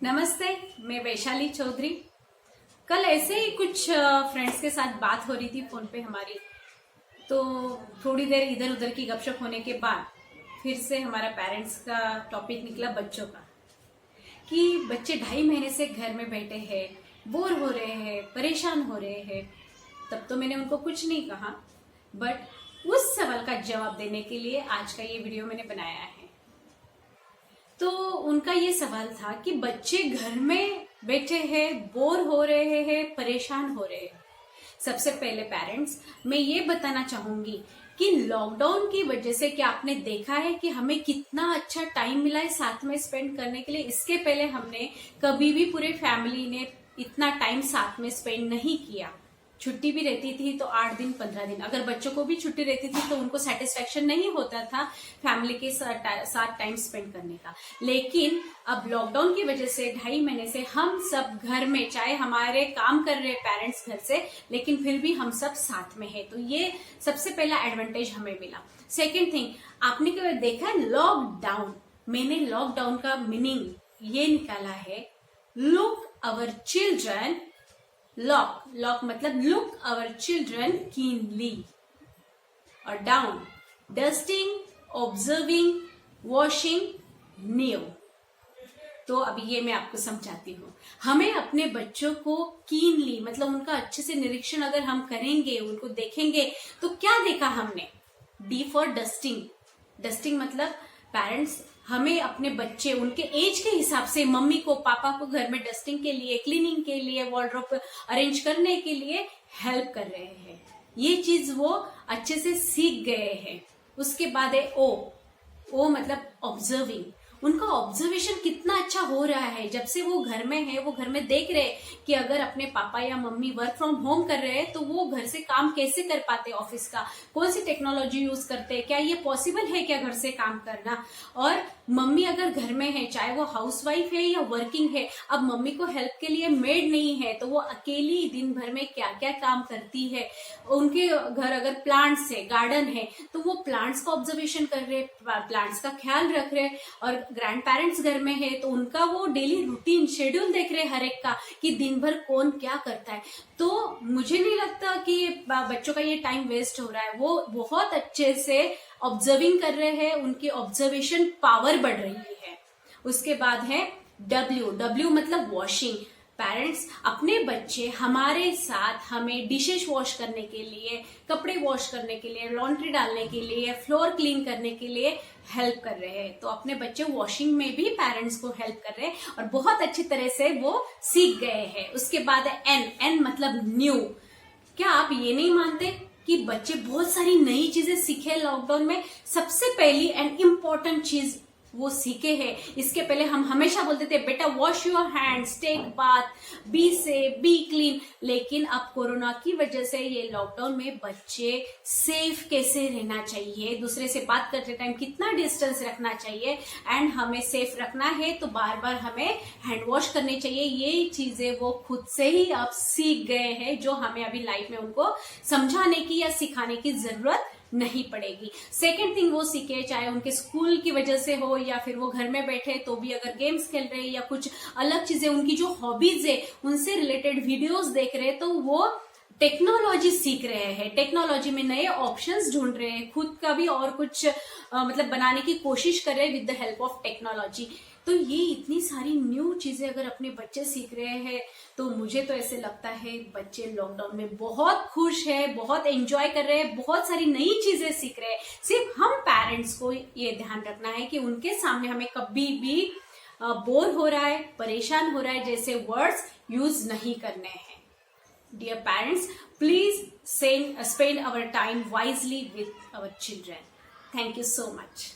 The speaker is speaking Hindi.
नमस्ते, मैं वैशाली चौधरी। कल ऐसे ही कुछ फ्रेंड्स के साथ बात हो रही थी फोन पे हमारी, तो थोड़ी देर इधर उधर की गपशप होने के बाद फिर से हमारा पेरेंट्स का टॉपिक निकला बच्चों का, कि बच्चे 2.5 महीने से घर में बैठे हैं, बोर हो रहे हैं, परेशान हो रहे हैं। तब तो मैंने उनको कुछ नहीं कहा, बट उस सवाल का जवाब देने के लिए आज का ये वीडियो मैंने बनाया है। तो उनका ये सवाल था कि बच्चे घर में बैठे हैं, बोर हो रहे हैं, परेशान हो रहे हैं। सबसे पहले पेरेंट्स, मैं ये बताना चाहूंगी कि लॉकडाउन की वजह से क्या आपने देखा है कि हमें कितना अच्छा टाइम मिला है साथ में स्पेंड करने के लिए। इसके पहले हमने कभी भी पूरे फैमिली ने इतना टाइम साथ में स्पेंड नहीं किया। छुट्टी भी रहती थी तो 8 दिन 15 दिन, अगर बच्चों को भी छुट्टी रहती थी तो उनको सेटिस्फेक्शन नहीं होता था फैमिली के साथ टाइम स्पेंड करने का। लेकिन अब लॉकडाउन की वजह से 2.5 महीने से हम सब घर में, चाहे हमारे काम कर रहे पेरेंट्स घर से, लेकिन फिर भी हम सब साथ में है। तो ये सबसे पहला एडवांटेज हमें मिला। सेकेंड थिंग, आपने कभी देखा लॉकडाउन, मैंने लॉकडाउन का मीनिंग ये निकाला है, लुक अवर चिल्ड्रन, लॉक मतलब लुक अवर चिल्ड्रन कीनली, और down dusting, observing, washing new. तो अभी ये मैं आपको समझाती हूँ। हमें अपने बच्चों को कीनली मतलब उनका अच्छे से निरीक्षण अगर हम करेंगे, उनको देखेंगे, तो क्या देखा हमने? D for dusting. डस्टिंग मतलब पेरेंट्स हमें अपने बच्चे उनके एज के हिसाब से मम्मी को, पापा को घर में डस्टिंग के लिए, क्लीनिंग के लिए, वार्डरोब अरेंज करने के लिए हेल्प कर रहे हैं। ये चीज वो अच्छे से सीख गए हैं। उसके बाद है ओ मतलब ऑब्जर्विंग। उनका ऑब्जर्वेशन कितना अच्छा हो रहा है जब से वो घर में है। वो घर में देख रहे हैं कि अगर अपने पापा या मम्मी वर्क फ्रॉम होम कर रहे हैं तो वो घर से काम कैसे कर पाते, ऑफिस का कौन सी टेक्नोलॉजी यूज करते हैं, क्या ये पॉसिबल है क्या घर से काम करना। और मम्मी अगर घर में है, चाहे वो हाउसवाइफ है या वर्किंग है, अब मम्मी को हेल्प के लिए मेड नहीं है तो वो अकेली दिन भर में क्या क्या काम करती है। उनके घर अगर प्लांट्स है, गार्डन है, तो वो प्लांट्स का ऑब्जर्वेशन कर रहे, प्लांट्स का ख्याल रख रहे। और ग्रैंड पेरेंट्स घर में है तो उनका वो डेली रूटीन शेड्यूल देख रहे हर एक का, कि दिन भर कौन क्या करता है। तो मुझे नहीं लगता कि बच्चों का ये टाइम वेस्ट हो रहा है। वो बहुत अच्छे से ऑब्जर्विंग कर रहे हैं, उनकी ऑब्जर्वेशन पावर बढ़ रही है। उसके बाद है डब्ल्यू मतलब वॉशिंग। पेरेंट्स अपने बच्चे हमारे साथ हमें डिशेस वॉश करने के लिए, कपड़े वॉश करने के लिए, लॉन्ड्री डालने के लिए, फ्लोर क्लीन करने के लिए हेल्प कर रहे हैं। तो अपने बच्चे वॉशिंग में भी पेरेंट्स को हेल्प कर रहे हैं और बहुत अच्छी तरह से वो सीख गए हैं। उसके बाद है एन मतलब न्यू। क्या आप ये नहीं मानते कि बच्चे बहुत सारी नई चीजें सीखे लॉकडाउन में? सबसे पहली एंड इम्पोर्टेंट चीज वो सीखे हैं। इसके पहले हम हमेशा बोलते थे बेटा wash your hands, take bath, be safe, be clean. लेकिन अब कोरोना की वजह से ये लॉकडाउन में बच्चे सेफ कैसे रहना चाहिए, दूसरे से बात करते टाइम कितना डिस्टेंस रखना चाहिए, एंड हमें सेफ रखना है तो बार बार हमें हैंड वॉश करने चाहिए। ये चीजें वो खुद से ही अब सीख गए हैं, जो हमें अभी लाइफ में उनको समझाने की या सिखाने की जरूरत नहीं पड़ेगी। सेकेंड थिंग वो सीखे, चाहे उनके स्कूल की वजह से हो या फिर वो घर में बैठे तो भी अगर गेम्स खेल रहे हैं या कुछ अलग चीजें, उनकी जो हॉबीज है उनसे रिलेटेड वीडियोस देख रहे हैं, तो वो टेक्नोलॉजी सीख रहे हैं, टेक्नोलॉजी में नए ऑप्शंस ढूंढ रहे हैं, खुद का भी और कुछ मतलब बनाने की कोशिश कर रहे हैं with the help of technology. तो ये इतनी सारी न्यू चीजें अगर अपने बच्चे सीख रहे हैं तो मुझे तो ऐसे लगता है बच्चे लॉकडाउन में बहुत खुश है, बहुत एंजॉय कर रहे हैं, बहुत सारी नई चीजें सीख रहे हैं। सिर्फ हम पेरेंट्स को ये ध्यान रखना है कि उनके सामने हमें कभी भी बोर हो रहा है, परेशान हो रहा है जैसे वर्ड्स यूज नहीं करने हैं। Dear parents, please spend our time wisely with our children. Thank you so much.